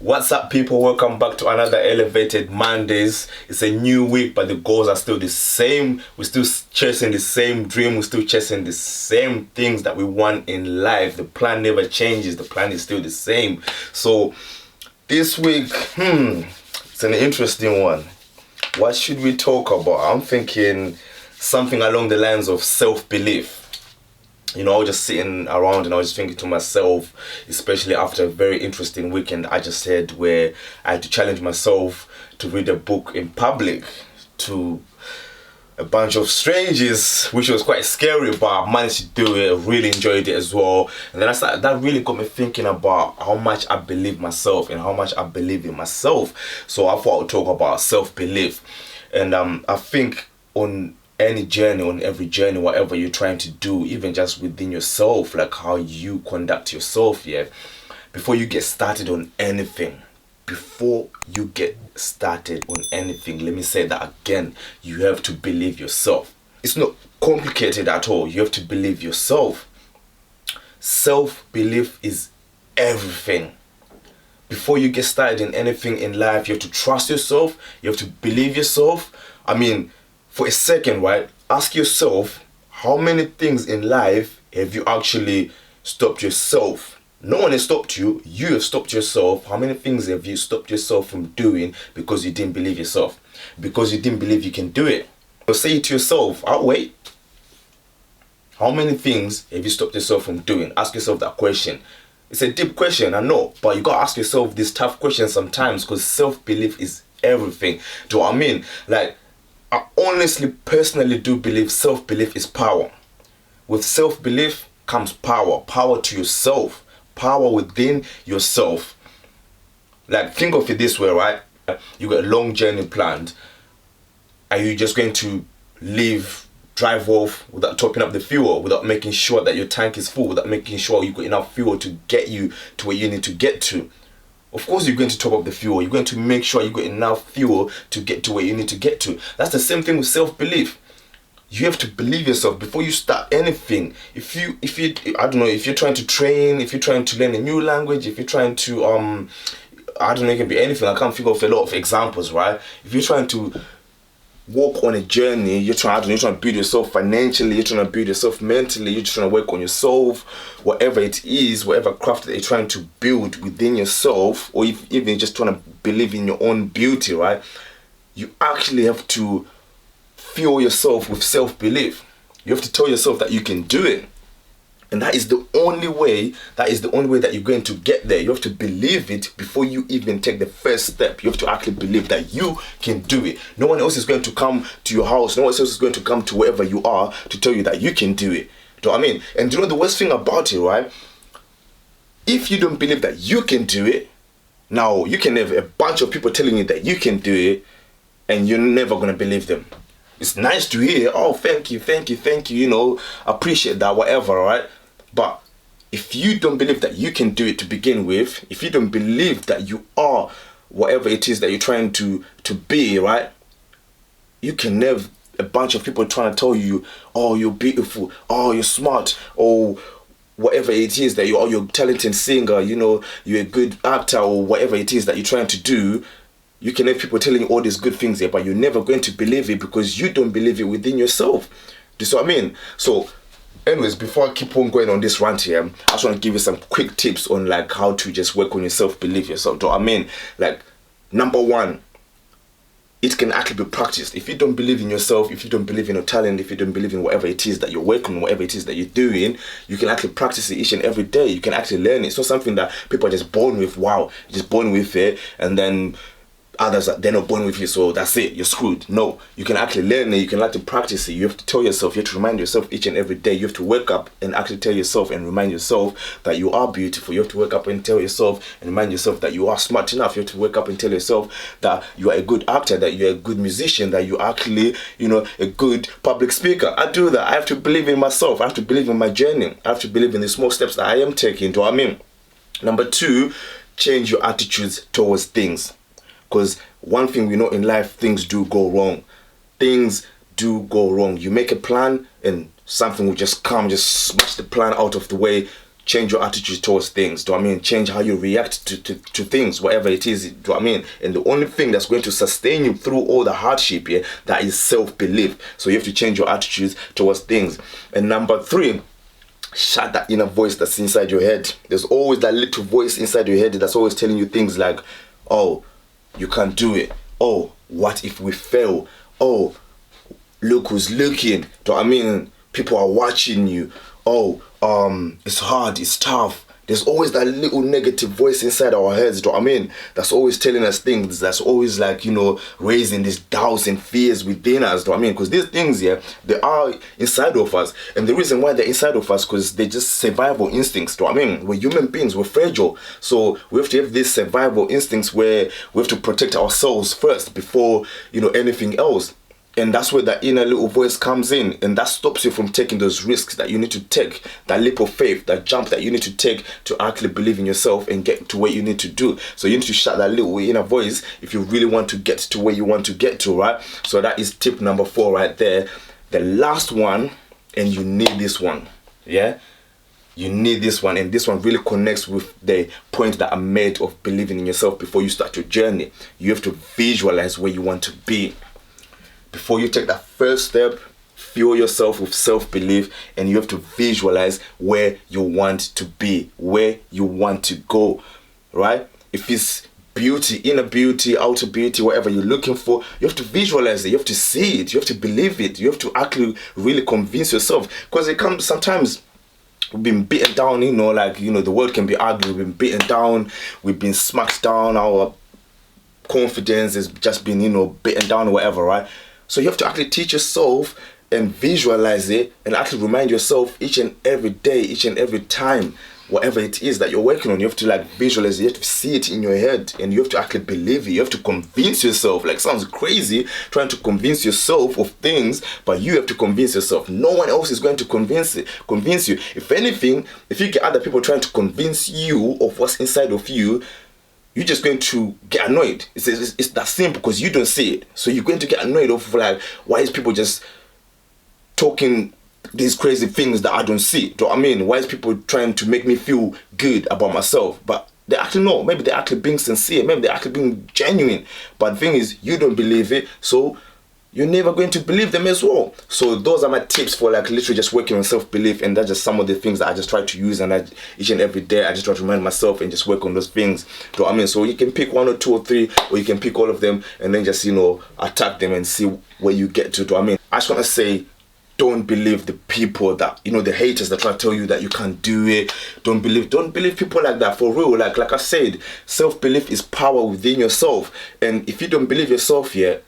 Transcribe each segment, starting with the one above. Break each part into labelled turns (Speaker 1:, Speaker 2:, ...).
Speaker 1: What's up, people? Welcome back to another Elevated Mondays. It's a new week, but the goals are still the same. We're still chasing the same dream. We're still chasing the same things that we want in life. The plan never changes. The plan is still the same. So this week, it's an interesting one. What should we talk about? I'm thinking something along the lines of self-belief. I was just sitting around and I was thinking to myself, especially after a very interesting weekend I just had, where I had to challenge myself to read a book in public to a bunch of strangers, which was quite scary, but I managed to do it. I really enjoyed it as well. And then that really got me thinking about how much I believe myself and how much I believe in myself. So I thought I would talk about self-belief. And I think on any journey, on every journey, whatever you're trying to do, even just within yourself, like how you conduct yourself, before you get started on anything, let me say that again, you have to believe yourself. It's not complicated at all. You have to believe yourself. Self-belief is everything. Before you get started in anything in life, you have to trust yourself. You have to believe yourself. For a second, right? Ask yourself, how many things in life have you actually stopped yourself? No one has stopped you. You have stopped yourself. How many things have you stopped yourself from doing because you didn't believe yourself? Because you didn't believe you can do it. So say it to yourself, wait. How many things have you stopped yourself from doing? Ask yourself that question. It's a deep question, I know, but you gotta ask yourself these tough questions sometimes, because self-belief is everything. Do you know what I mean? I honestly, personally do believe self-belief is power. With self-belief comes power. Power to yourself. Power within yourself. Think of it this way, right? You got a long journey planned. Are you just going to drive off without topping up the fuel, without making sure that your tank is full, without making sure you got enough fuel to get you to where you need to get to? Of course you're going to top up the fuel. You're going to make sure you got enough fuel to get to where you need to get to. That's the same thing with self-belief. You have to believe yourself before you start anything. If you're trying to train, if you're trying to learn a new language, if you're trying to it can be anything. I can't think of a lot of examples, right? If you're trying to walk on a journey, you're trying to build yourself financially, you're trying to build yourself mentally, you're trying to work on yourself, whatever it is, whatever craft that you're trying to build within yourself, or even just trying to believe in your own beauty, right? You actually have to fuel yourself with self-belief. You have to tell yourself that you can do it. And that is the only way that you're going to get there. You have to believe it before you even take the first step. You have to actually believe that you can do it. No one else is going to come to your house. No one else is going to come to wherever you are to tell you that you can do it. Do you know what I mean? And do you know the worst thing about it, right? If you don't believe that you can do it, now you can have a bunch of people telling you that you can do it, and you're never going to believe them. It's nice to hear, thank you, appreciate that, whatever, right? But if you don't believe that you can do it to begin with, if you don't believe that you are whatever it is that you're trying to be, right? You can have a bunch of people trying to tell you, you're beautiful, you're smart, whatever it is that you're a talented singer, you're a good actor, or whatever it is that you're trying to do. You can have people telling you all these good things but you're never going to believe it because you don't believe it within yourself. Do you see what I mean? So, anyways, before I keep on going on this rant here, I just want to give you some quick tips on how to just work on your self-belief yourself. Do you know what I mean? Number one, it can actually be practiced. If you don't believe in yourself, if you don't believe in your talent, if you don't believe in whatever it is that you're working on, whatever it is that you're doing, you can actually practice it each and every day. You can actually learn it. It's not something that people are just born with. Just born with it, and then others, they're not born with you, so that's it, you're screwed. No, you can actually learn it, you can actually practice it. You have to tell yourself, you have to remind yourself each and every day. You have to wake up and actually tell yourself and remind yourself that you are beautiful. You have to wake up and tell yourself and remind yourself that you are smart enough. You have to wake up and tell yourself that you are a good actor, that you're a good musician, that you actually, a good public speaker. I do that. I have to believe in myself. I have to believe in my journey. I have to believe in the small steps that I am taking. Do you know what I mean? Number two, change your attitudes towards things. Because one thing we know in life, things do go wrong. Things do go wrong. You make a plan and something will just come, just smash the plan out of the way, change your attitude towards things. Do I mean change how you react to things, whatever it is? Do I mean? And the only thing that's going to sustain you through all the hardship here, that is self-belief. So you have to change your attitudes towards things. And number 3, shut that inner voice that's inside your head. There's always that little voice inside your head that's always telling you things like, oh, you can't do it. Oh, what if we fail? Oh, look who's looking. Do I mean? People are watching you. Oh, it's hard, it's tough. There's always that little negative voice inside our heads, do you know what I mean? That's always telling us things, that's always like, raising these doubts and fears within us, do you know what I mean? Because these things, they are inside of us. And the reason why they're inside of us, because they're just survival instincts, do you know what I mean? We're human beings, we're fragile. So we have to have these survival instincts where we have to protect ourselves first before, anything else. And that's where that inner little voice comes in, and that stops you from taking those risks that you need to take, that leap of faith, that jump that you need to take to actually believe in yourself and get to what you need to do. So you need to shut that little inner voice if you really want to get to where you want to get to, right? So that is tip number 4 right there. The last one, and you need this one, yeah? You need this one, and this one really connects with the point that I made of believing in yourself before you start your journey. You have to visualize where you want to be. Before you take that first step, fuel yourself with self-belief, and you have to visualize where you want to be, where you want to go, right? If it's beauty, inner beauty, outer beauty, whatever you're looking for, you have to visualize it, you have to see it, you have to believe it, you have to actually really convince yourself. Because it comes sometimes, we've been beaten down, the world can be ugly, we've been beaten down, we've been smacked down, our confidence has just been, beaten down or whatever, right? So you have to actually teach yourself and visualize it and actually remind yourself each and every day, each and every time, whatever it is that you're working on, you have to visualize it, you have to see it in your head, and you have to actually believe it. You have to convince yourself. Sounds crazy trying to convince yourself of things, but you have to convince yourself. No one else is going to convince you. If anything, if you get other people trying to convince you of what's inside of you, you're just going to get annoyed. It's that simple, because you don't see it. So you're going to get annoyed of why is people just talking these crazy things that I don't see? Do you know what I mean? Why is people trying to make me feel good about myself? But they actually know. Maybe they're actually being sincere. Maybe they're actually being genuine. But the thing is, you don't believe it. So you're never going to believe them as well. So those are my tips for literally just working on self-belief, and that's just some of the things that I just try to use, and each and every day I just try to remind myself and just work on those things. Do you know what I mean? So you can pick 1 or 2 or 3, or you can pick all of them and then just attack them and see where you get to. Do you know what I mean? I just want to say, don't believe the people that, the haters that try to tell you that you can't do it. Don't believe people like that, for real. Like I said, self-belief is power within yourself. And if you don't believe yourself yet,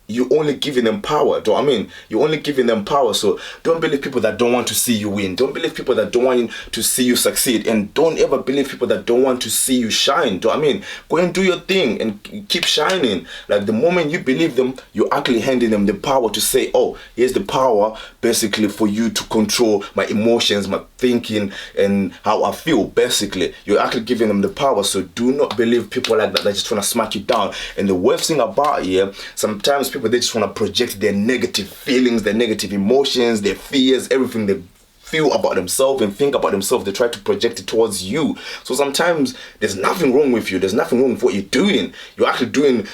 Speaker 1: you're only giving them power. Do you know what I mean? You're only giving them power. So don't believe people that don't want to see you win. Don't believe people that don't want to see you succeed. And don't ever believe people that don't want to see you shine. Do you know what I mean? Go and do your thing and keep shining. The moment you believe them, you're actually handing them the power to say, oh, here's the power basically for you to control my emotions, my thinking, and how I feel. Basically, you're actually giving them the power. So do not believe people like that just want to smack you down. And the worst thing about it, sometimes people, they just want to project their negative feelings, their negative emotions, their fears, everything they feel about themselves and think about themselves. They try to project it towards you. So sometimes there's nothing wrong with you. There's nothing wrong with what you're doing. You're actually doing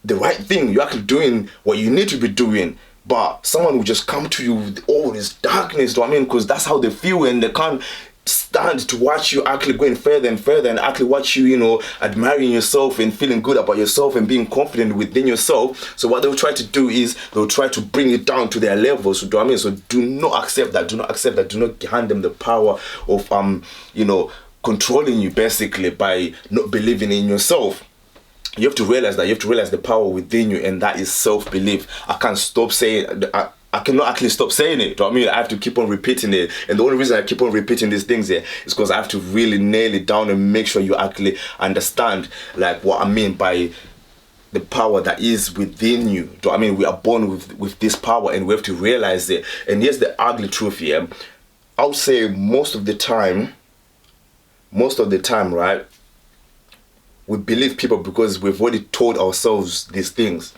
Speaker 1: the right thing. You're actually doing what you need to be doing. But someone will just come to you with all this darkness, do you know what I mean? Because that's how they feel, and they can't stand to watch you actually going further and further, and actually watch you, admiring yourself and feeling good about yourself and being confident within yourself. So what they'll try to do is they'll try to bring it down to their level. So do you know what I mean? So do not accept that. Do not accept that. Do not hand them the power of controlling you, basically, by not believing in yourself. You have to realize that. You have to realize the power within you, and that is self-belief. I can't stop saying I cannot actually stop saying it. Do you know what I mean? I have to keep on repeating it. And the only reason I keep on repeating these things here is because I have to really nail it down and make sure you actually understand what I mean by the power that is within you. Do you know what I mean? We are born with this power, and we have to realize it. And here's the ugly truth here. I would say most of the time, right, we believe people because we've already told ourselves these things.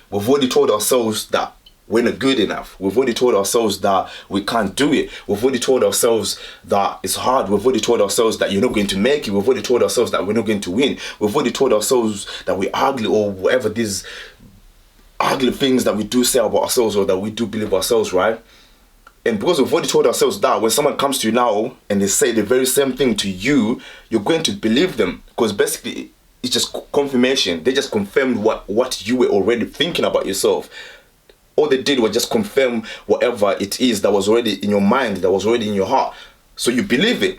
Speaker 1: We've already told ourselves that we're not good enough. We've already told ourselves that we can't do it. We've already told ourselves that it's hard. We've already told ourselves that you're not going to make it. We've already told ourselves that we're not going to win. We've already told ourselves that we're ugly, or whatever these ugly things that we do say about ourselves, or that we do believe ourselves, right? And because we've already told ourselves that, when someone comes to you now and they say the very same thing to you, you're going to believe them, because basically it's just confirmation. They just confirmed what you were already thinking about yourself. All they did was just confirm whatever it is that was already in your mind, that was already in your heart. So you believe it.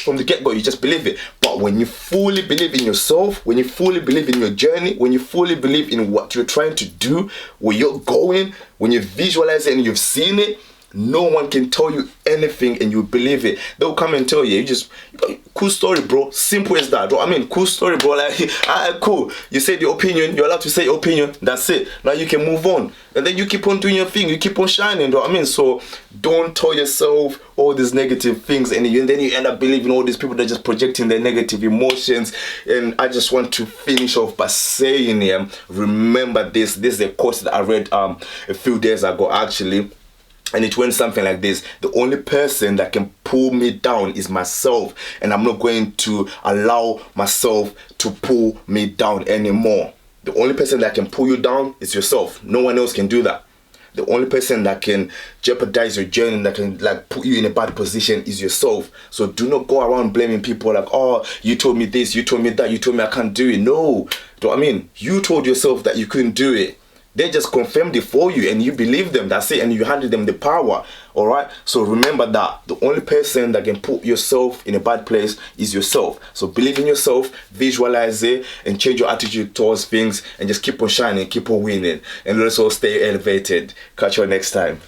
Speaker 1: From the get-go, you just believe it. But when you fully believe in yourself, when you fully believe in your journey, when you fully believe in what you're trying to do, where you're going, when you visualize it and you've seen it, no one can tell you anything and you believe it. They'll come and tell you. You just, cool story, bro. Simple as that, bro. I mean, cool story, bro. Like, alright, cool. You said your opinion. You're allowed to say your opinion. That's it. Now you can move on. And then you keep on doing your thing. You keep on shining, bro. I mean, so don't tell yourself all these negative things, and then you end up believing all these people that are just projecting their negative emotions. And I just want to finish off by saying, remember this. This is a quote that I read a few days ago, actually. And it went something like this: the only person that can pull me down is myself, and I'm not going to allow myself to pull me down anymore. The only person that can pull you down is yourself. No one else can do that. The only person that can jeopardize your journey, that can like put you in a bad position, is yourself. So do not go around blaming people like, oh, you told me this, you told me that, you told me I can't do it. No, do you know what I mean? You told yourself that you couldn't do it. They just confirmed it for you and you believe them. That's it. And you handed them the power. All right. So remember that the only person that can put yourself in a bad place is yourself. So believe in yourself, visualize it, and change your attitude towards things, and just keep on shining, keep on winning, and let's all stay elevated. Catch you next time.